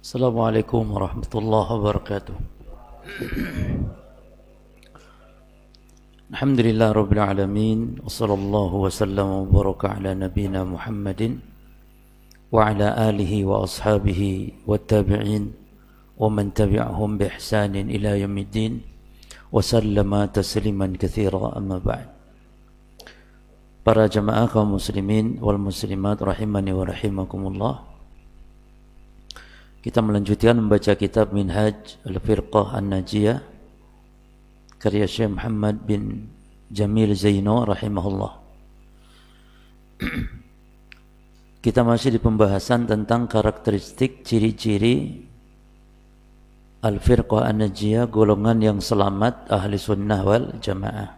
Assalamualaikum warahmatullahi wabarakatuh. Alhamdulillah rabbil alamin, wa sallallahu wa sallam wa baraka ala nabiyyina Muhammadin wa ala alihi wa ashabihi wa tabi'in wa man tabi'ahum bi ihsanin ila yaumiddin wa sallama tasliman katsira, amma ba'd. Para jamaah kaum muslimin wal muslimat rahimani wa rahimakumullah, kita melanjutkan membaca kitab Minhaj Al-Firqah An-Najiyah karya Syekh Muhammad bin Jamil Zaino rahimahullah. Kita masih di pembahasan tentang karakteristik ciri-ciri Al-Firqah An-Najiyah, golongan yang selamat ahli sunnah wal jamaah.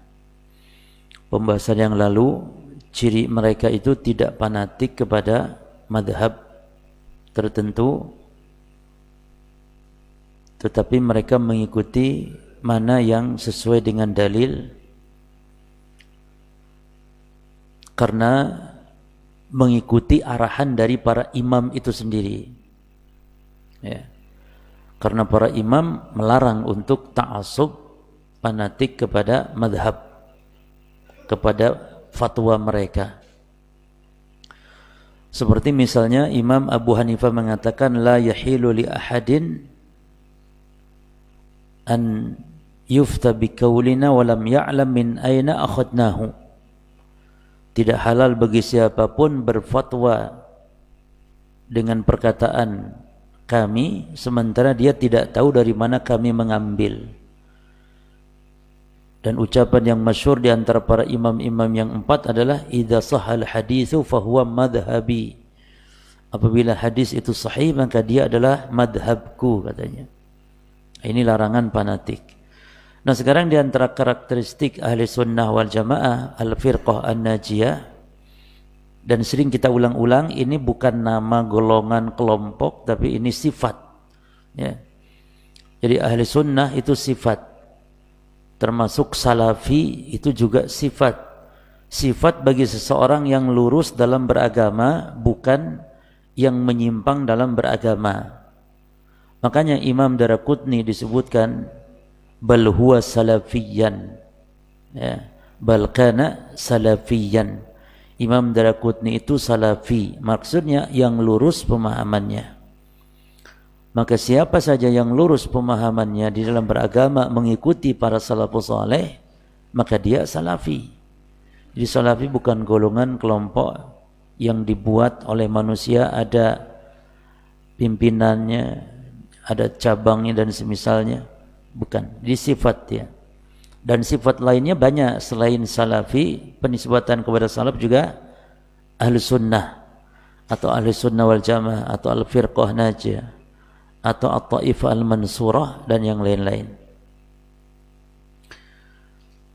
Pembahasan yang lalu, ciri mereka itu tidak fanatik kepada madhab tertentu, tetapi mereka mengikuti mana yang sesuai dengan dalil, karena mengikuti arahan dari para imam itu sendiri, ya. Karena para imam melarang untuk ta'assub fanatik kepada madhab, kepada fatwa mereka. Seperti misalnya Imam Abu Hanifah mengatakan, la yahilu li ahadin an yufta biqaulina wa lam ya'lam min aina akhadnahu. Tidak halal bagi siapapun berfatwa dengan perkataan kami sementara dia tidak tahu dari mana kami mengambil. Dan ucapan yang masyhur di antara para imam-imam yang empat adalah idza sahal haditsu fahuwa madhhabi. Apabila hadis itu sahih maka dia adalah madhabku, katanya. Ini larangan fanatik. Nah, sekarang di antara karakteristik ahli sunnah wal jamaah Al-Firqah An-Najiyah, dan sering kita ulang-ulang, ini bukan nama golongan kelompok, tapi ini sifat, ya. Jadi ahli sunnah itu sifat, termasuk salafi itu juga sifat. Sifat bagi seseorang yang lurus dalam beragama, bukan yang menyimpang dalam beragama. Makanya Imam Daraqutni disebutkan bal huwa salafiyan, ya, bal kana salafiyan. Imam Daraqutni itu salafi, maksudnya yang lurus pemahamannya. Maka siapa saja yang lurus pemahamannya di dalam beragama mengikuti para salafus saleh, maka dia salafi. Jadi salafi bukan golongan kelompok yang dibuat oleh manusia, ada pimpinannya, ada cabangnya dan semisalnya, bukan. Di sifat ya. Dan sifat lainnya banyak selain salafi. Penisbatan kepada salaf juga ahli sunnah atau ahli sunnah wal jamaah atau al-firqah najiyah atau at-taifah al-mansurah dan yang lain-lain.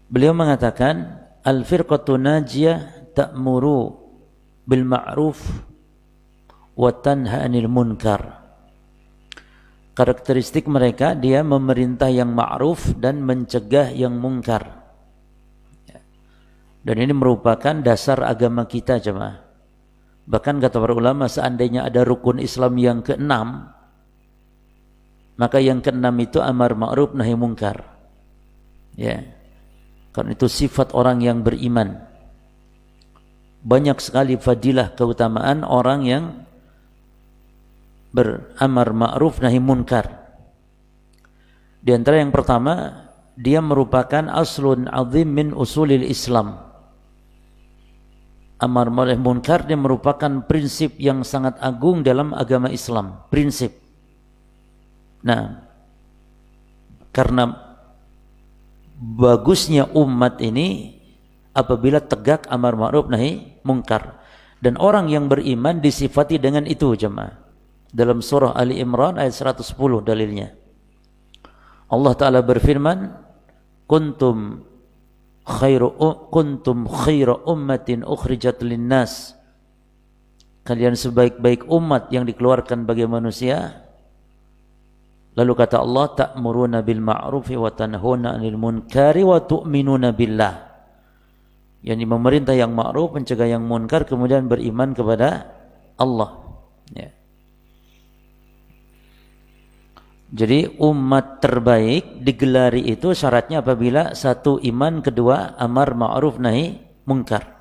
Beliau mengatakan al-firqatu najiyah ta'muru bil ma'ruf wa tanha 'anil munkar. Karakteristik mereka, dia memerintah yang ma'ruf dan mencegah yang mungkar. Dan ini merupakan dasar agama kita, jemaah. Bahkan kata para ulama, seandainya ada rukun Islam yang keenam, maka yang keenam itu amar ma'ruf nahi mungkar. Ya. Karena itu sifat orang yang beriman. Banyak sekali fadilah keutamaan orang yang beramar ma'ruf nahi munkar. Di antara yang pertama, dia merupakan aslun azim min usulil Islam. Amar ma'ruf munkar, dia merupakan prinsip yang sangat agung dalam agama Islam, prinsip. Nah, karena bagusnya umat ini apabila tegak amar ma'ruf nahi munkar, dan orang yang beriman disifati dengan itu, jemaah. Dalam surah Ali Imran ayat 110 dalilnya. Allah Ta'ala berfirman, kuntum khairu ummatin ukhrijat linnas. Kalian sebaik-baik umat yang dikeluarkan bagi manusia. Lalu kata Allah, ta'muruna bil ma'rufi wa tanhuna 'anil munkari wa tu'minuna billah. Yani memerintah yang ma'ruf, mencegah yang munkar, kemudian beriman kepada Allah, ya. Jadi umat terbaik digelari itu syaratnya apabila satu iman, kedua amar ma'ruf nahi munkar.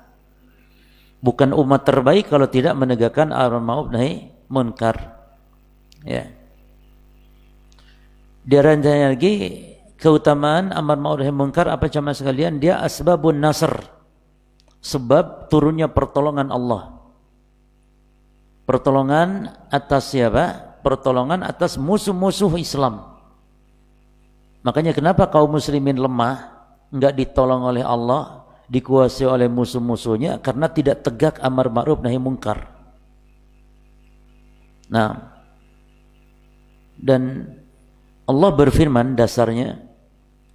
Bukan umat terbaik kalau tidak menegakkan amar ma'ruf nahi munkar. Ya. Di antaranya lagi keutamaan amar ma'ruf nahi munkar apa jamaah sekalian? Dia asbabun nasr. Sebab turunnya pertolongan Allah. Pertolongan atas siapa? Pertolongan atas musuh-musuh Islam. Makanya kenapa kaum muslimin lemah, enggak ditolong oleh Allah, dikuasai oleh musuh-musuhnya karena tidak tegak amar ma'ruf nahi munkar. Nah, dan Allah berfirman dasarnya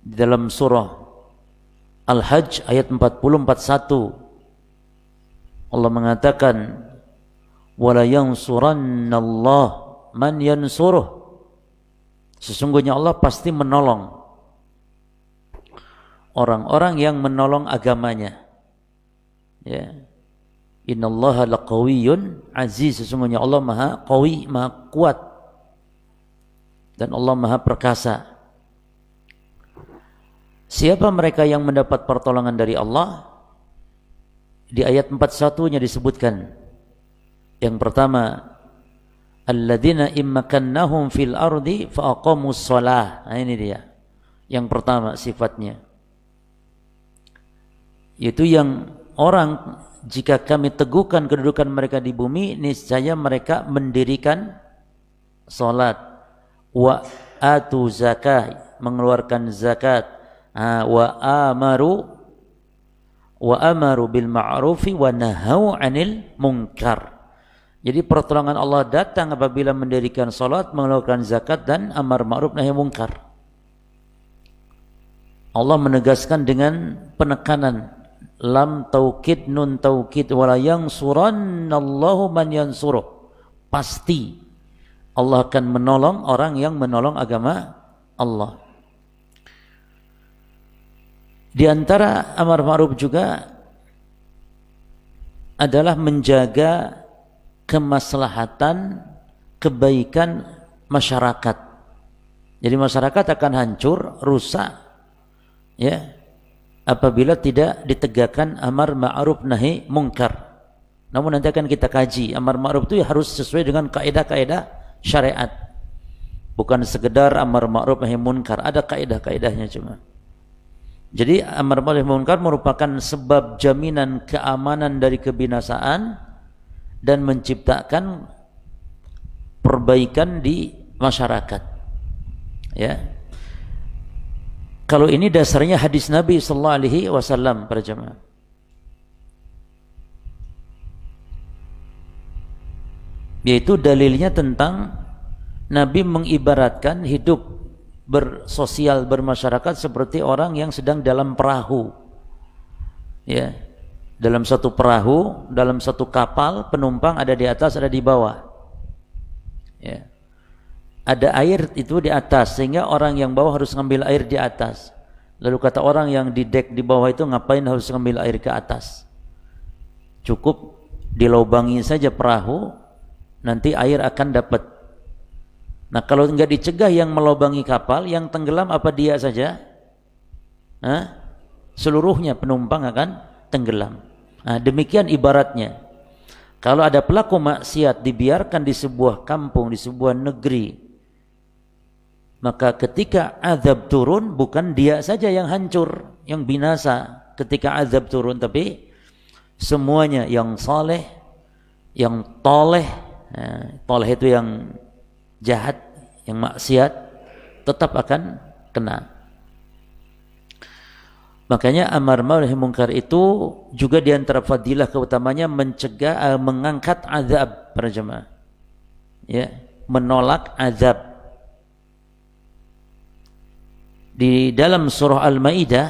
di dalam surah Al-Hajj ayat 40-41. Allah mengatakan wala yansurannallah man yansuruh. Sesungguhnya Allah pasti menolong orang-orang yang menolong agamanya. Ya. Innallaha laqawiyyun aziz. Sesungguhnya Allah Maha qawi, Maha kuat. Dan Allah Maha perkasa. Siapa mereka yang mendapat pertolongan dari Allah? Di ayat 41-nya disebutkan. Yang pertama, alladzina immakannahum fil ardi faqamus shalah. Nah, ini dia. Yang pertama sifatnya. Yaitu yang orang jika kami teguhkan kedudukan mereka di bumi, niscaya mereka mendirikan salat, wa atu zakah, mengeluarkan zakat, wa amaru bil ma'rufi wa nahau 'anil munkar. Jadi pertolongan Allah datang apabila mendirikan salat, mengeluarkan zakat dan amar ma'ruf nahi munkar. Allah menegaskan dengan penekanan lam taukid nun taukid wala yansurannallahu man yansuruh. Pasti Allah akan menolong orang yang menolong agama Allah. Di antara amar ma'ruf juga adalah menjaga kemaslahatan, kebaikan masyarakat. Jadi masyarakat akan hancur, rusak, ya, apabila tidak ditegakkan amar ma'ruf nahi munkar. Namun nanti akan kita kaji, amar ma'ruf itu harus sesuai dengan kaidah-kaidah syariat. Bukan sekedar amar ma'ruf nahi munkar, ada kaidah-kaidahnya cuma. Jadi amar ma'ruf nahi munkar merupakan sebab jaminan keamanan dari kebinasaan dan menciptakan perbaikan di masyarakat. Ya. Kalau ini dasarnya hadis Nabi sallallahu alaihi wasallam para jemaah. Yaitu dalilnya tentang Nabi mengibaratkan hidup bersosial bermasyarakat seperti orang yang sedang dalam perahu. Ya. Dalam satu perahu, dalam satu kapal, penumpang ada di atas, ada di bawah. Ya. Ada air itu di atas, sehingga orang yang bawah harus ngambil air di atas. Lalu kata orang yang di dek di bawah itu, ngapain harus ngambil air ke atas? Cukup dilobangi saja perahu, nanti air akan dapat. Nah, kalau enggak dicegah yang melobangi kapal, yang tenggelam apa dia saja? Seluruhnya penumpang akan tenggelam. Nah, demikian ibaratnya. Kalau ada pelaku maksiat dibiarkan di sebuah kampung, di sebuah negeri, maka ketika azab turun, bukan dia saja yang hancur, yang binasa ketika azab turun, tapi semuanya yang saleh, yang toleh, toleh itu yang jahat, yang maksiat, tetap akan kena. Makanya amar ma'ruf nahi munkar itu juga di antara fadilah keutamanya mencegah, mengangkat azab para jemaah. Ya, menolak azab. Di dalam surah Al-Maidah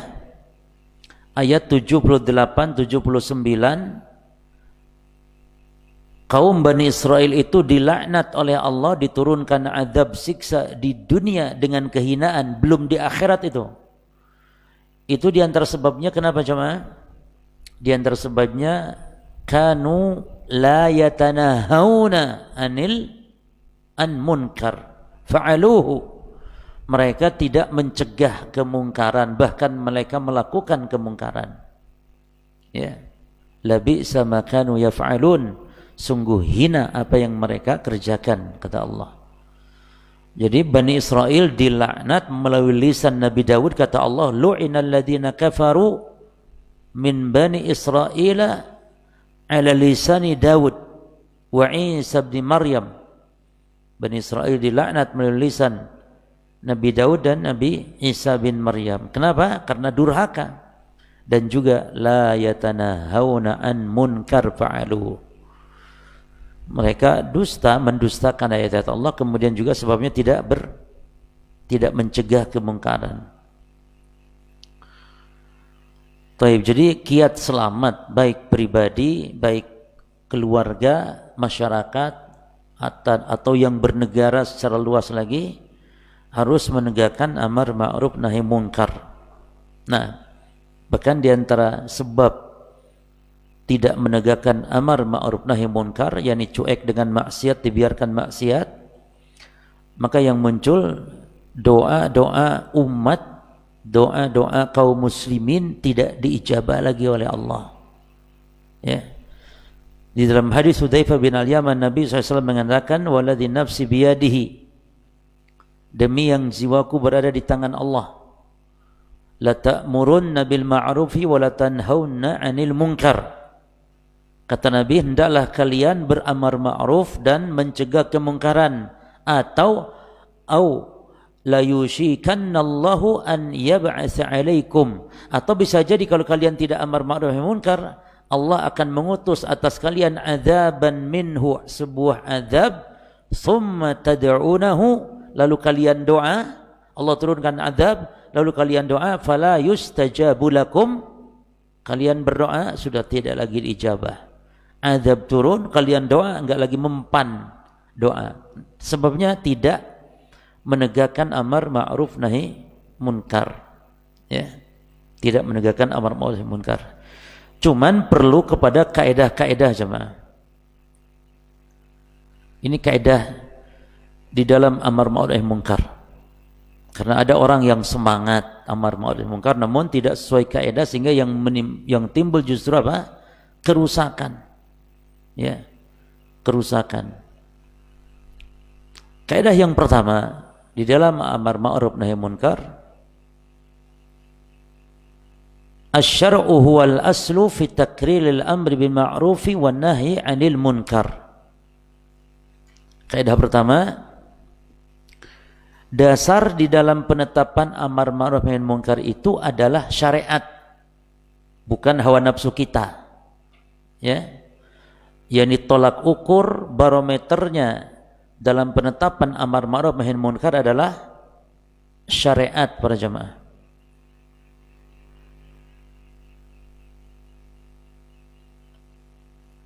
ayat 78 79, kaum Bani Israel itu dilaknat oleh Allah, diturunkan azab siksa di dunia dengan kehinaan, belum di akhirat itu. Itu di antara sebabnya kenapa jemaah? Di antara sebabnya kanu la yatanahawna an munkar fa'aluhu. mereka tidak mencegah kemungkaran, bahkan mereka melakukan kemungkaran. Ya. Labi'sa ma kanu yaf'alun, sungguh hina apa yang mereka kerjakan, kata Allah. Jadi Bani Israel dilaknat melalui lisan Nabi Dawud, kata Allah, lu'inal ladzina kafaru min Bani Israel ala lisani Dawud wa Isa bin Maryam. Bani Israel dilaknat melalui lisan Nabi Daud dan Nabi Isa bin Maryam. Kenapa? Karena durhaka. Dan juga la yatanahawna an munkar fa'alu. Mereka mendustakan ayat-ayat Allah, kemudian juga sebabnya tidak mencegah kemungkaran. Taib, jadi kiat selamat baik pribadi, baik keluarga, masyarakat atau yang bernegara secara luas lagi harus menegakkan amar ma'ruf nahi munkar. Nah, bahkan di antara sebab tidak menegakkan amar ma'ruf nahi munkar, yakni cuek dengan maksiat, dibiarkan maksiat, maka yang muncul doa-doa umat, doa-doa kaum muslimin tidak diijabah lagi oleh Allah. Ya. Di dalam hadis Hudzaifah bin Al-Yaman, Nabi SAW mengatakan, waladhi nafsi biyadihi, demi yang jiwaku berada di tangan Allah, la ta'murunna bil ma'rufi wa la tanhauna 'anil munkar. Kata Nabi, hendaklah kalian beramar ma'ruf dan mencegah kemungkaran, atau la yushikannallahu an yab'atsa 'alaikum, atau bisa jadi kalau kalian tidak amar ma'ruf nahi munkar, Allah akan mengutus atas kalian azaban minhu, sebuah azab, thumma tad'unahu, lalu kalian doa, Allah turunkan azab, lalu kalian doa, fala yustajabu lakum, kalian berdoa sudah tidak lagi diijabah. Azab turun, kalian doa enggak lagi mempan doa. Sebabnya tidak menegakkan amar ma'ruf nahi munkar. Ya. Tidak menegakkan amar ma'ruf nahi munkar. Cuman perlu kepada kaedah-kaedah jemaah. Ini kaedah di dalam amar ma'ruf nahi munkar. Karena ada orang yang semangat amar ma'ruf nahi munkar namun tidak sesuai kaedah, sehingga yang timbul justru apa? Kerusakan. Ya. Kerusakan. Kaedah yang pertama di dalam amar ma'ruf nahi munkar, asy-syar'u huwal aslu fi takriril amri bil ma'rufi wan nahyi 'anil munkar. Kaidah pertama, dasar di dalam penetapan amar ma'ruf nahi munkar itu adalah syariat, bukan hawa nafsu kita. Ya. Yani tolak ukur barometernya dalam penetapan amar ma'ruf nahi munkar adalah syariat para jemaah.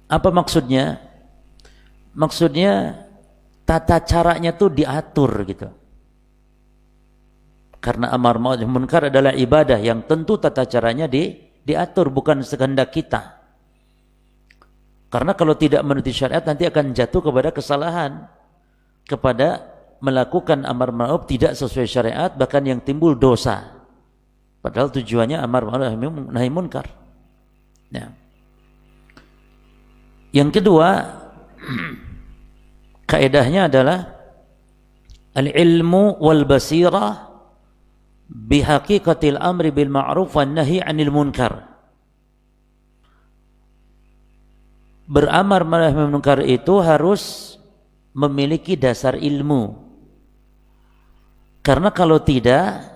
Apa maksudnya? Maksudnya tata caranya tuh diatur gitu. Karena amar ma'ruf nahi munkar adalah ibadah yang tentu tata caranya diatur, bukan sekehendak kita. Karena kalau tidak menuruti syariat nanti akan jatuh kepada kesalahan, kepada melakukan amar ma'ruf tidak sesuai syariat, bahkan yang timbul dosa. Padahal tujuannya amar ma'ruf nahi munkar. Ya. Yang kedua, kaedahnya adalah al-ilmu wal basirah bihaqiqatil amri bil ma'ruf wan nahyi 'anil munkar. Beramar ma'ruf nahi munkar itu harus memiliki dasar ilmu. Karena kalau tidak,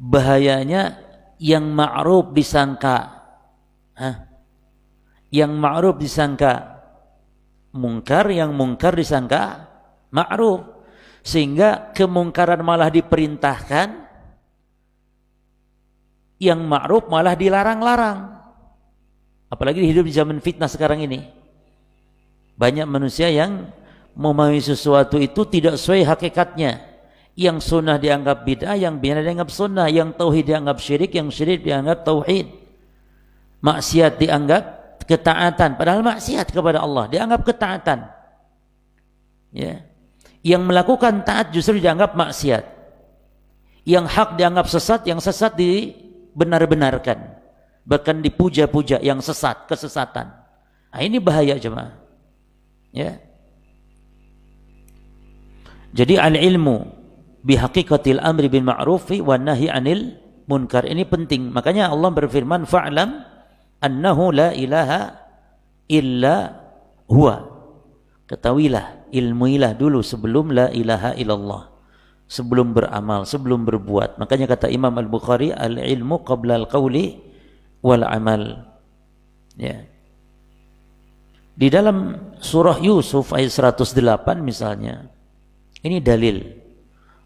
bahayanya yang ma'ruf disangka yang ma'ruf disangka mungkar, yang mungkar disangka ma'ruf, sehingga kemungkaran malah diperintahkan, yang ma'ruf malah dilarang-larang. Apalagi hidup di zaman fitnah sekarang ini, banyak manusia yang memahami sesuatu itu tidak sesuai hakikatnya. Yang sunnah dianggap bid'ah, yang bid'ah dianggap sunnah, yang tauhid dianggap syirik, yang syirik dianggap tauhid, maksiat dianggap ketaatan, padahal maksiat kepada Allah dianggap ketaatan. Ya. Yang melakukan taat justru dianggap maksiat. Yang hak dianggap sesat, yang sesat dibenar-benarkan. Bahkan dipuja-puja yang sesat, kesesatan. Nah, ini bahaya jemaah. Ya. Jadi al-ilmu bihaqiqatil amri bil ma'rufi wan nahyi 'anil munkar. Ini penting. Makanya Allah berfirman, fa'lam annahu la ilaha illa huwa. Ketahuilah, ilmuilah dulu sebelum la ilaha illallah. Sebelum beramal, sebelum berbuat. Makanya kata Imam Al-Bukhari, al-ilmu qabla al-qawli wal amal. Ya. Di dalam surah Yusuf ayat 108 misalnya, ini dalil.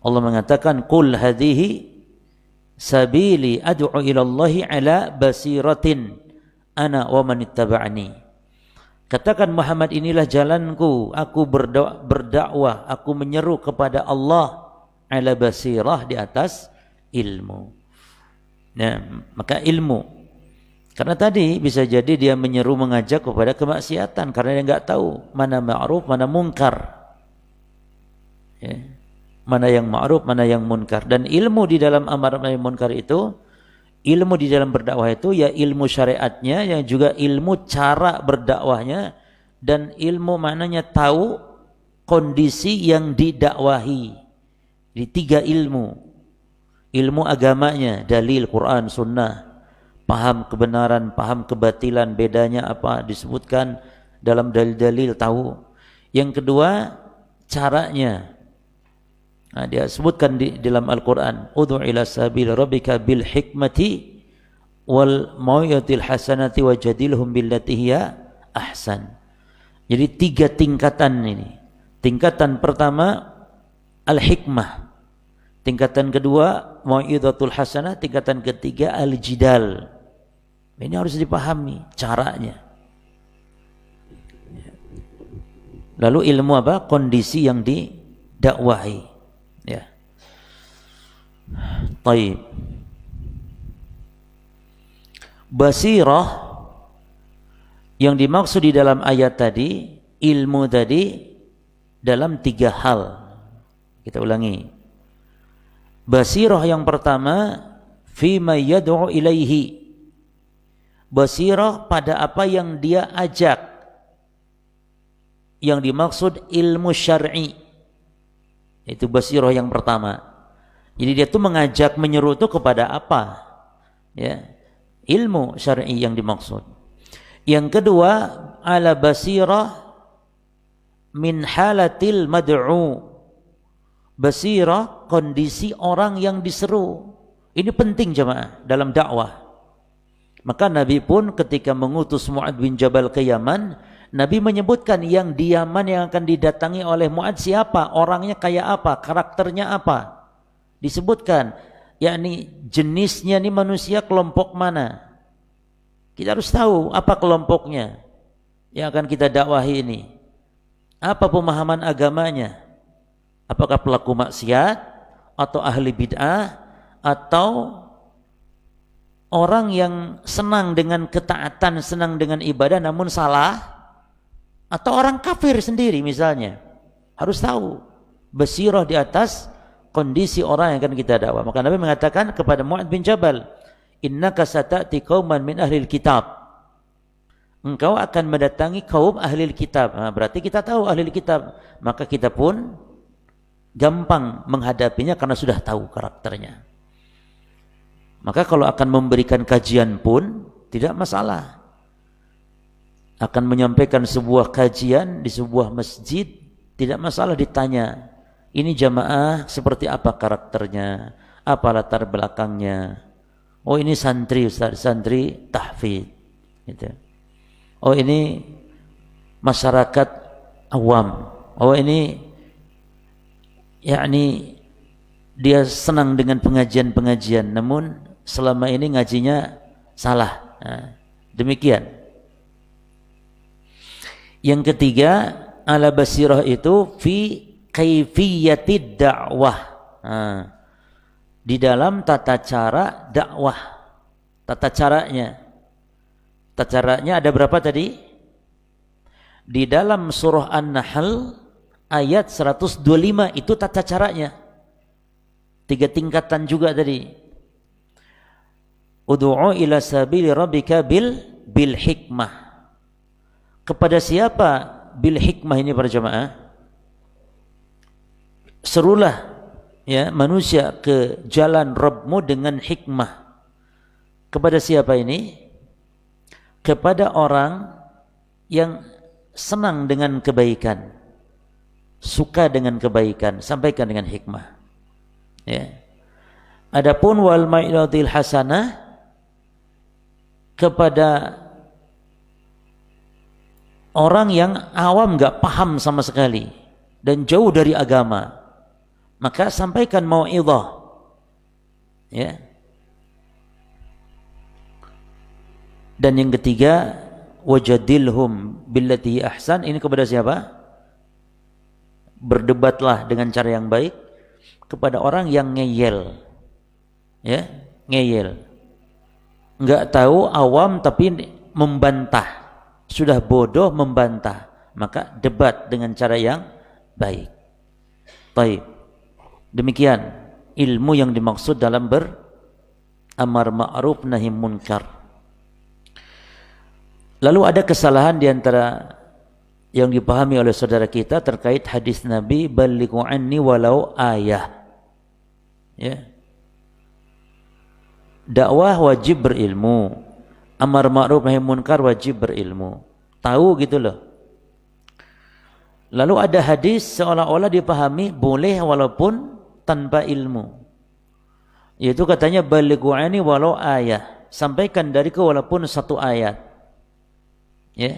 Allah mengatakan, qul hadhihi sabili ad'u ila Allahi ala basiratin ana wa man ittaba'ani. Katakan Muhammad, inilah jalanku, aku berdakwah, aku menyeru kepada Allah ala basirah, di atas ilmu. Nah, maka ilmu. Karena tadi bisa jadi dia menyeru, mengajak kepada kemaksiatan karena dia enggak tahu mana ma'ruf, mana munkar. Ya. Mana yang ma'ruf, mana yang munkar. Dan ilmu di dalam amar ma'ruf munkar itu, ilmu di dalam berdakwah itu ya ilmu syariatnya, yang juga ilmu cara berdakwahnya, dan ilmu maknanya tahu kondisi yang didakwahi. Di tiga ilmu. Ilmu agamanya, dalil, Quran, sunnah. Paham kebenaran, paham kebatilan, bedanya apa, disebutkan dalam dalil-dalil, tahu. Yang kedua, caranya. Nah, dia sebutkan di dalam Al-Quran, ud'u ila sabil rabbika bil hikmati wal mau'izatil hasanati wajadilhum billati hiya ahsan. Jadi tiga tingkatan ini. Tingkatan pertama al-hikmah. Tingkatan kedua mau'izatul hasanah, tingkatan ketiga al-jidal. Ini harus dipahami caranya. Lalu ilmu apa? Kondisi yang didakwahi. Ya. Taib. Basirah yang dimaksud di dalam ayat tadi, ilmu tadi dalam tiga hal. Kita ulangi. Basirah yang pertama, fima yad'u ilaihi. Basirah pada apa yang dia ajak. Yang dimaksud ilmu syar'i. Itu basirah yang pertama. Jadi dia tuh mengajak, menyeru itu kepada apa? Ya, ilmu syar'i yang dimaksud. Yang kedua, ala basirah min halatil mad'u. Basirah kondisi orang yang diseru. Ini penting jemaah dalam dakwah. Maka Nabi pun ketika mengutus Mu'adz bin Jabal ke Yaman, Nabi menyebutkan yang di Yaman yang akan didatangi oleh Mu'adz siapa, orangnya kayak apa, karakternya apa. Disebutkan, yakni jenisnya ini manusia kelompok mana. Kita harus tahu apa kelompoknya yang akan kita dakwahi ini. Apa pemahaman agamanya? Apakah pelaku maksiat atau ahli bid'ah atau orang yang senang dengan ketaatan, senang dengan ibadah namun salah, atau orang kafir sendiri misalnya. Harus tahu basirah di atas kondisi orang yang akan kita dakwah. Maka Nabi mengatakan kepada Mu'adz bin Jabal, innaka sata'ti qauman min ahlil kitab. Engkau akan mendatangi kaum ahlil kitab. Nah, berarti kita tahu ahlil kitab, maka kita pun gampang menghadapinya karena sudah tahu karakternya. Maka kalau akan memberikan kajian pun tidak masalah. Akan menyampaikan sebuah kajian di sebuah masjid, tidak masalah ditanya, ini jamaah seperti apa karakternya, apa latar belakangnya. Oh ini santri, Ustaz, santri tahfidz gitu. Oh ini masyarakat awam. Oh ini yakni dia senang dengan pengajian-pengajian, namun selama ini ngajinya salah. Nah, demikian. Yang ketiga, ala basirah itu fi kaifiyatid dakwah. Nah, di dalam tata cara dakwah, tata caranya. Tata caranya ada berapa tadi? Di dalam surah An-Nahl ayat 125 itu tata caranya. 3 tingkatan juga tadi. Ud'u ila sabili rabbika bil hikmah. Kepada siapa bil hikmah ini para jamaah? Serulah ya manusia ke jalan Rabbmu dengan hikmah. Kepada siapa ini? Kepada orang yang senang dengan kebaikan, suka dengan kebaikan, sampaikan dengan hikmah. Ya. Adapun wal mau'izatil hasanah, kepada orang yang awam enggak paham sama sekali dan jauh dari agama, maka sampaikan mau'izah. Ya. Dan yang ketiga, wajadilhum billati ahsan, ini kepada siapa? Berdebatlah dengan cara yang baik kepada orang yang ngeyel. Ya, ngeyel. Enggak tahu, awam tapi membantah. Sudah bodoh membantah, maka debat dengan cara yang baik. Baik. Demikian ilmu yang dimaksud dalam beramar ma'ruf nahi munkar. Lalu ada kesalahan di antara yang dipahami oleh saudara kita terkait hadis Nabi, balighu anni walau ayah. Ya. Dakwah wajib berilmu, amar ma'ruf nahi munkar wajib berilmu. Tahu gitu loh. Lalu ada hadis seolah-olah dipahami boleh walaupun tanpa ilmu. Yaitu katanya balighu anni walau ayah. Sampaikan dariku walaupun 1 ayat. Ya.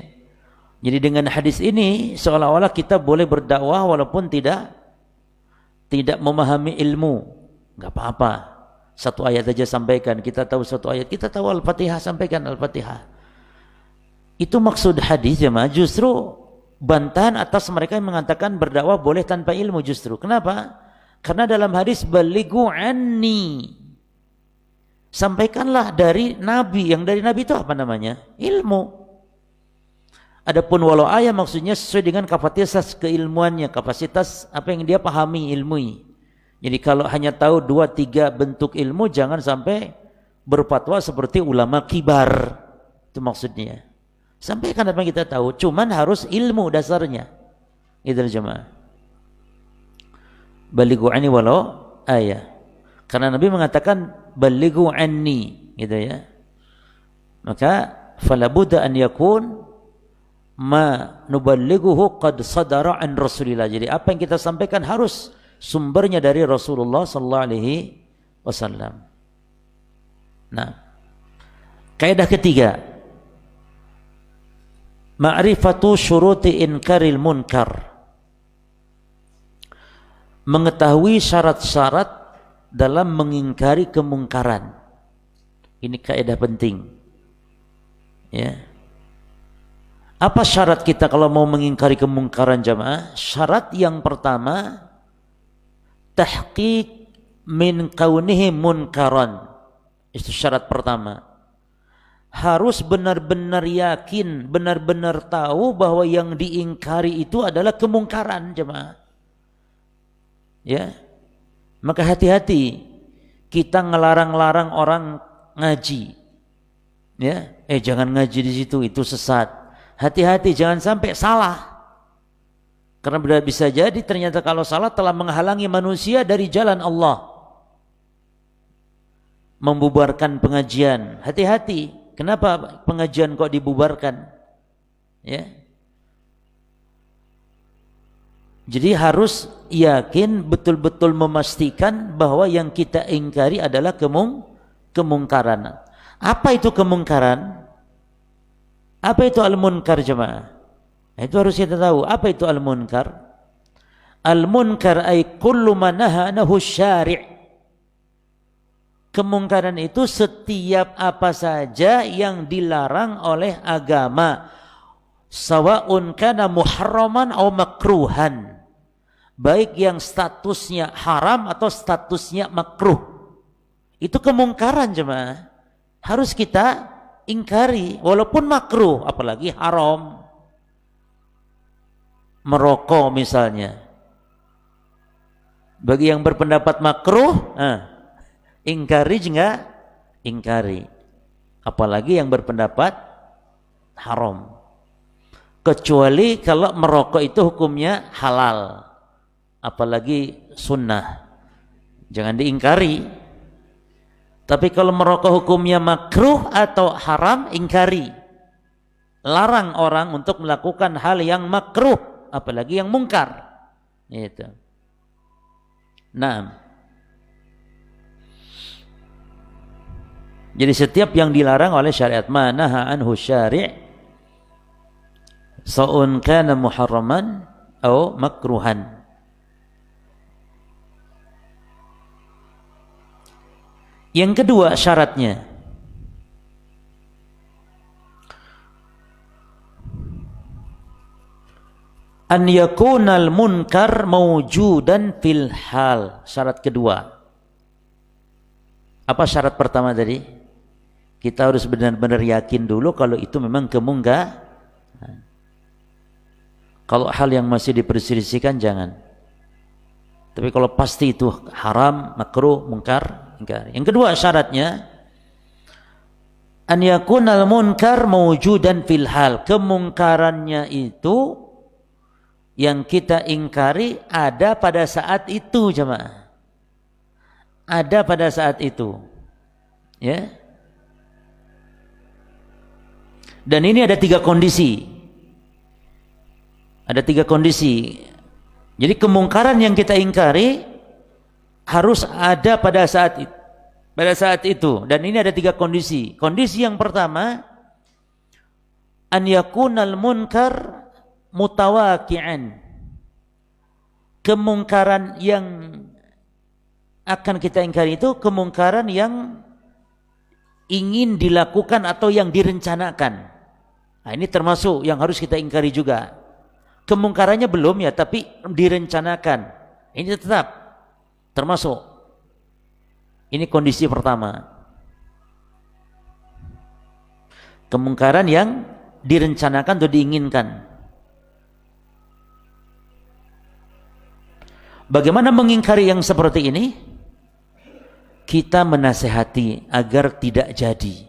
Jadi dengan hadis ini seolah-olah kita boleh berdakwah walaupun tidak memahami ilmu. Enggak apa-apa. 1 ayat saja sampaikan. Kita tahu 1 ayat, kita tahu Al-Fatihah, sampaikan Al-Fatihah. Itu maksud hadis ya, justru bantahan atas mereka yang mengatakan berdakwah boleh tanpa ilmu justru. Kenapa? Karena dalam hadis balighu anni. Sampaikanlah dari Nabi. Yang dari Nabi itu apa namanya? Ilmu. Adapun walau ayah maksudnya sesuai dengan kapasitas keilmuannya, kapasitas apa yang dia pahami, ilmui. Jadi kalau hanya tahu 2-3 bentuk ilmu, jangan sampai berfatwa seperti ulama kibar. Itu maksudnya. Sampaikan apa yang kita tahu, cuman harus ilmu dasarnya. Itu jemaah. Balighu anni walau ayah. Karena Nabi mengatakan balighu anni, gitu ya. Maka fala budda an yakun ma nuballighuhu qad sadara an Rasulillah. Jadi apa yang kita sampaikan harus sumbernya dari Rasulullah sallallahu alaihi wasallam. Nah, kaidah ketiga, ma'rifatu syuruti inkaril munkar. Mengetahui syarat-syarat dalam mengingkari kemungkaran. Ini kaidah penting. Ya. Apa syarat kita kalau mau mengingkari kemungkaran jamaah? Syarat yang pertama, tahqiq min kaunihi munkaran. Itu syarat pertama. Harus benar-benar yakin, benar-benar tahu bahwa yang diingkari itu adalah kemungkaran jemaah. Ya. Maka hati-hati kita ngelarang-larang orang ngaji. Ya, jangan ngaji di situ, itu sesat. Hati-hati jangan sampai salah. Karena bisa jadi ternyata kalau salah telah menghalangi manusia dari jalan Allah. Membubarkan pengajian. Hati-hati. Kenapa pengajian kok dibubarkan? Ya. Jadi harus yakin, betul-betul memastikan bahwa yang kita ingkari adalah kemungkaran. Apa itu kemungkaran? Apa itu al-munkar jemaah? Itu harus kita tahu. Apa itu al-munkar? Al-munkar ay kullu ma naha anhu syari'. Kemungkaran itu setiap apa saja yang dilarang oleh agama. Sawa'un kana muharraman aw makruhan. Baik yang statusnya haram atau statusnya makruh. Itu kemungkaran jemaah. Harus kita ingkari walaupun makruh, apalagi haram. Merokok misalnya. Bagi yang berpendapat makruh, ingkari juga, ingkari. Apalagi yang berpendapat haram. Kecuali kalau merokok itu hukumnya halal, apalagi sunnah, jangan diingkari. Tapi kalau merokok hukumnya makruh atau haram, ingkari. Larang orang untuk melakukan hal yang makruh, apalagi yang mungkar. Itu. Nah, jadi setiap yang dilarang oleh syariat, manaha anhu syari' sa'un kana muharraman atau makruhan. Yang kedua syaratnya, an yakunal munkar mawjudan fil hal. Syarat kedua. Apa syarat pertama tadi? Kita harus benar-benar yakin dulu kalau itu memang kemungkaran. Kalau hal yang masih diperselisihkan jangan. Tapi kalau pasti itu haram, makruh, mungkar, ingkar. Yang kedua syaratnya, an yakunal munkar mawjudan fil hal. Kemungkarannya itu yang kita ingkari ada pada saat itu, jemaah. Ada pada saat itu. Ya. Dan ini ada 3 kondisi. Ada 3 kondisi. Jadi kemungkaran yang kita ingkari harus ada pada saat itu. Pada saat itu. Dan ini ada 3 kondisi. Kondisi yang pertama, an yakunal munkar mutawaqi'an. Kemungkaran yang akan kita ingkari itu kemungkaran yang ingin dilakukan atau yang direncanakan. Nah, ini termasuk yang harus kita ingkari juga. Kemungkarannya belum ya, tapi direncanakan. Ini tetap termasuk. Ini kondisi pertama. Kemungkaran yang direncanakan atau diinginkan. Bagaimana mengingkari yang seperti ini? Kita menasehati agar tidak jadi.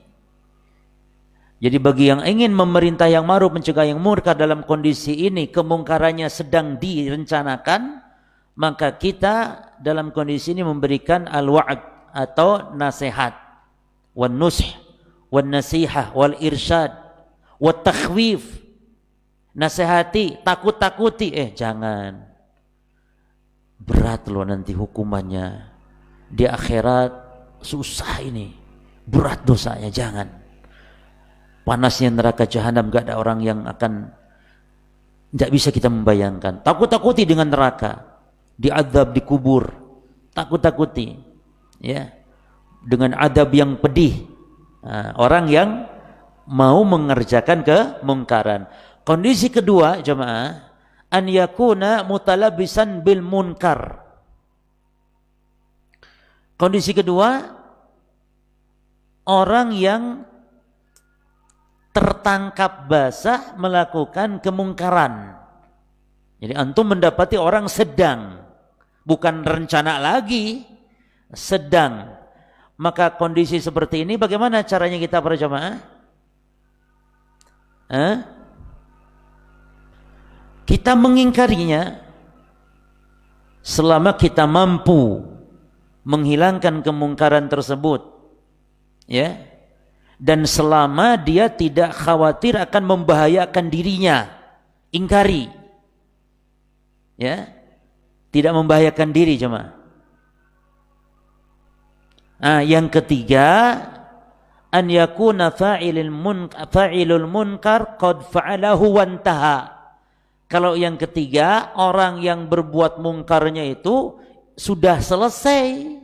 Jadi bagi yang ingin memerintah yang ma'ruf mencegah yang munkar dalam kondisi ini kemungkarannya sedang direncanakan, maka kita dalam kondisi ini memberikan al-wa'd atau nasihat, wan nush, wan nasihah, wal irsyad, wat takhwif. Nasihati, takut-takuti, jangan. Berat loh nanti hukumannya. Di akhirat susah ini. Berat dosanya, jangan. Panasnya neraka jahanam, gak ada orang yang akan, tidak bisa kita membayangkan. Takut-takuti dengan neraka, diadzab di kubur, takut-takuti, ya, dengan adab yang pedih. Nah, orang yang mau mengerjakan kemungkaran. Kondisi kedua, jemaah, an yakuna mutalabisan bil munkar. Kondisi kedua, orang yang tertangkap basah melakukan kemungkaran. Jadi antum mendapati orang sedang, bukan rencana lagi, sedang. Maka kondisi seperti ini bagaimana caranya kita para jamaah? Kita mengingkarinya selama kita mampu menghilangkan kemungkaran tersebut, ya. Dan selama dia tidak khawatir akan membahayakan dirinya, ingkari, ya, tidak membahayakan diri, jemaah. Yang ketiga, an yakuna fa'ilul munkar qad fa'alahu wantaha. Kalau yang ketiga, orang yang berbuat mungkarnya itu sudah selesai.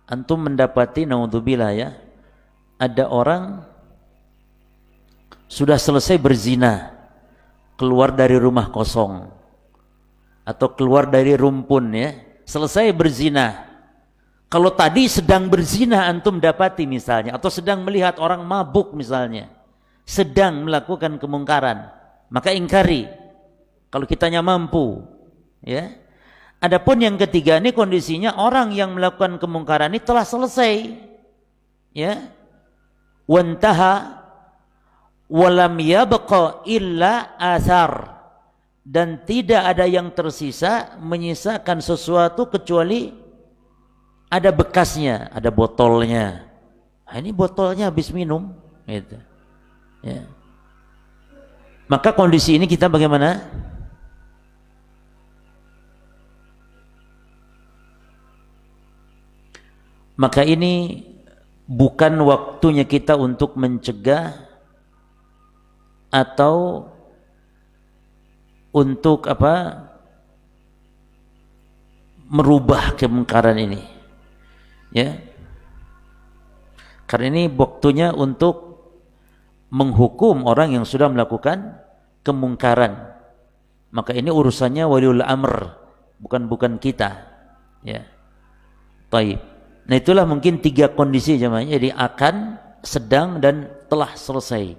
Antum mendapati, naudzubillah ya, ada orang sudah selesai berzina, keluar dari rumah kosong atau keluar dari rumpun, ya, selesai berzina. Kalau tadi sedang berzina antum dapati misalnya, atau sedang melihat orang mabuk misalnya, sedang melakukan kemungkaran, maka ingkari kalau kitanya mampu, Ya. Adapun yang ketiga ini kondisinya orang yang melakukan kemungkaran ini telah selesai. Ya. Wantaha walam yabqa illa athar, dan tidak ada yang tersisa menyisakan sesuatu kecuali ada bekasnya, ada botolnya. Nah, ini botolnya habis minum gitu. Ya. Maka kondisi ini kita bagaimana? Maka ini bukan waktunya kita untuk mencegah atau untuk merubah kemungkaran ini. Ya. Karena ini waktunya untuk menghukum orang yang sudah melakukan kemungkaran. Maka ini urusannya waliul amr, bukan kita. Ya. Taib. Nah, itulah mungkin 3 kondisi jemaah. Jadi akan, sedang, dan telah selesai.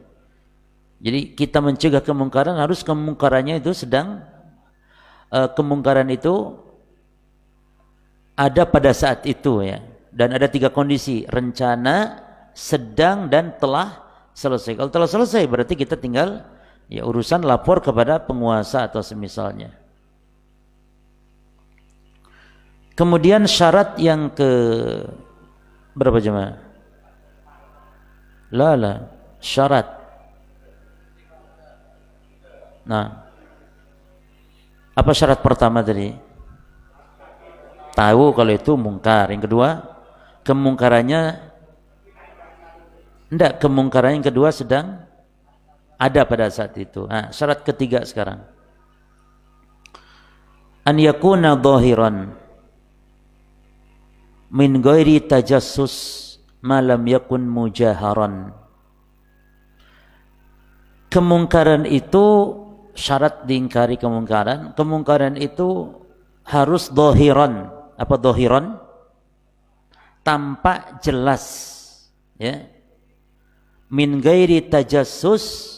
Jadi kita mencegah kemungkaran harus kemungkarannya itu sedang, kemungkaran itu ada pada saat itu ya. Dan ada 3 kondisi, rencana, sedang, dan telah selesai. Kalau telah selesai berarti kita tinggal ya urusan lapor kepada penguasa atau semisalnya. Kemudian syarat yang ke berapa jemaah? Syarat. Nah, apa syarat pertama tadi? Tahu kalau itu mungkar. Yang kedua, kemungkarannya kemungkaran yang kedua sedang ada pada saat itu. Nah, syarat ketiga sekarang. An yakuna dhahiran min ghairi tajassus ma lam yakun mujaharan. Kemungkaran itu syarat diingkari kemungkaran itu harus dhahiran. Apa dhahiran? Tampak jelas, ya. Min ghairi tajassus,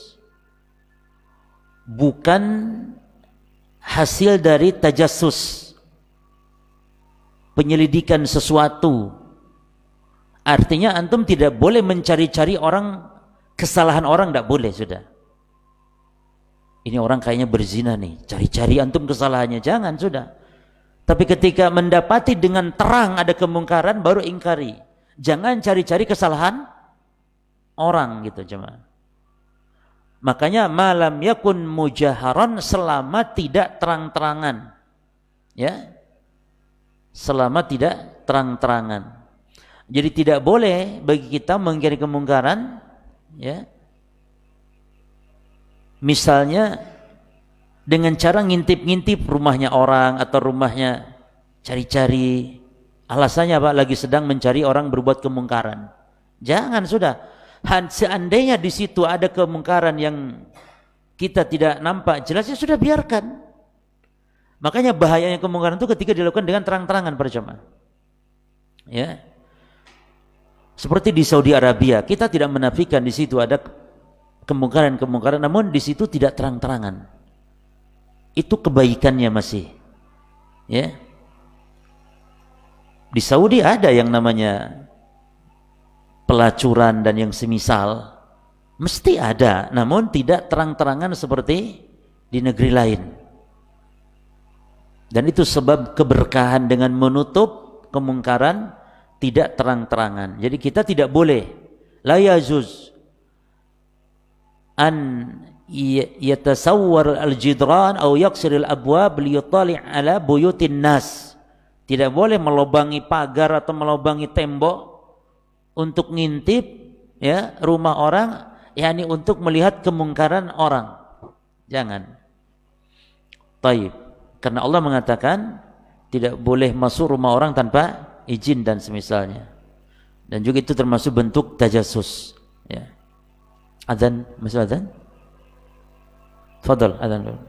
bukan hasil dari tajassus, penyelidikan sesuatu. Artinya antum tidak boleh mencari-cari orang, kesalahan orang tidak boleh sudah. Ini orang kayaknya berzina nih, cari-cari antum kesalahannya, jangan sudah. Tapi ketika mendapati dengan terang ada kemungkaran baru ingkari. Jangan cari-cari kesalahan orang gitu jemaah. Makanya malam yakun mujaharon, selama tidak terang-terangan. Ya. Selama tidak terang-terangan. Jadi tidak boleh bagi kita mengingkari kemungkaran, ya. Misalnya dengan cara ngintip-ngintip rumahnya orang atau rumahnya, cari-cari. Alasannya apa? Lagi sedang mencari orang berbuat kemungkaran. Jangan sudah. Seandainya di situ ada kemungkaran yang kita tidak nampak jelasnya, sudah biarkan. Makanya bahayanya kemungkaran itu ketika dilakukan dengan terang-terangan para jemaah. Ya. Seperti di Saudi Arabia, kita tidak menafikan di situ ada kemungkaran-kemungkaran, namun di situ tidak terang-terangan. Itu kebaikannya masih. Ya. Di Saudi ada yang namanya pelacuran dan yang semisal, mesti ada, namun tidak terang-terangan seperti di negeri lain. Dan itu sebab keberkahan dengan menutup kemungkaran tidak terang-terangan. Jadi kita tidak boleh, la yajuz an yatasawwar al-jidran atau yaksir al-abwab liyutali' ala buyutin nas. Tidak boleh melobangi pagar atau melobangi tembok untuk ngintip ya rumah orang, yakni untuk melihat kemungkaran orang. Jangan. Taib. Karena Allah mengatakan tidak boleh masuk rumah orang tanpa izin dan semisalnya. Dan juga itu termasuk bentuk tajassus, ya. Adzan, masih adzan? Fadal, adzan dulu.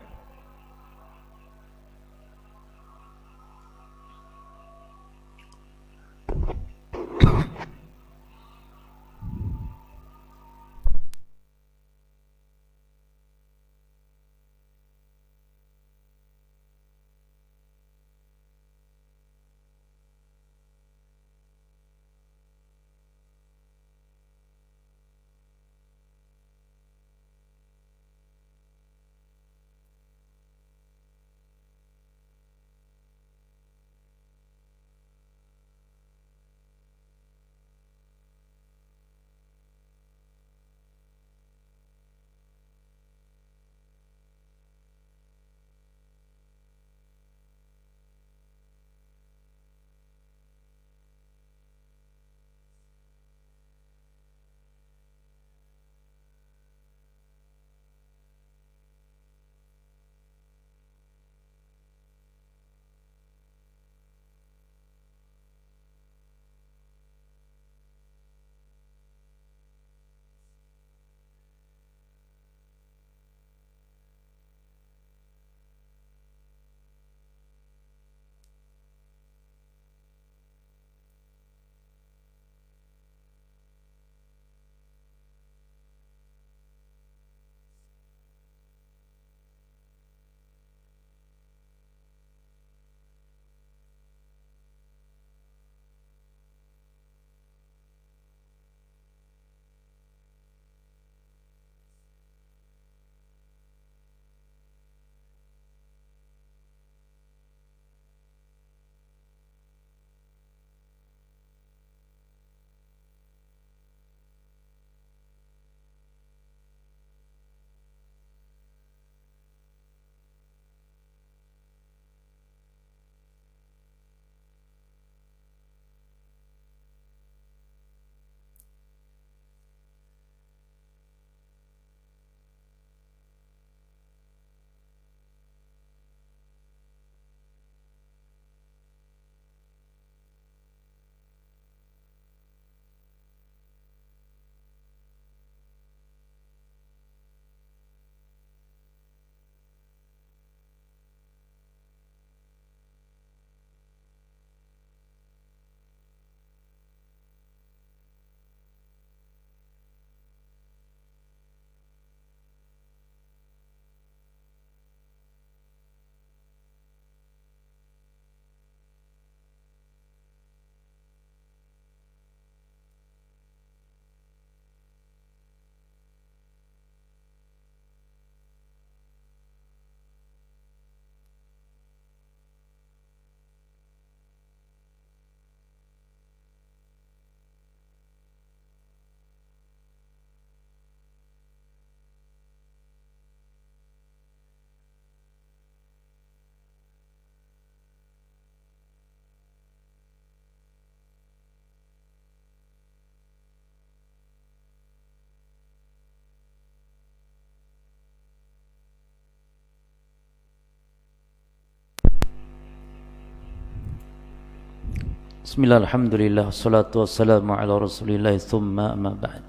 Bismillah, alhamdulillah, wassalatu wassalamu ala rasulillah, thumma amma ba'd.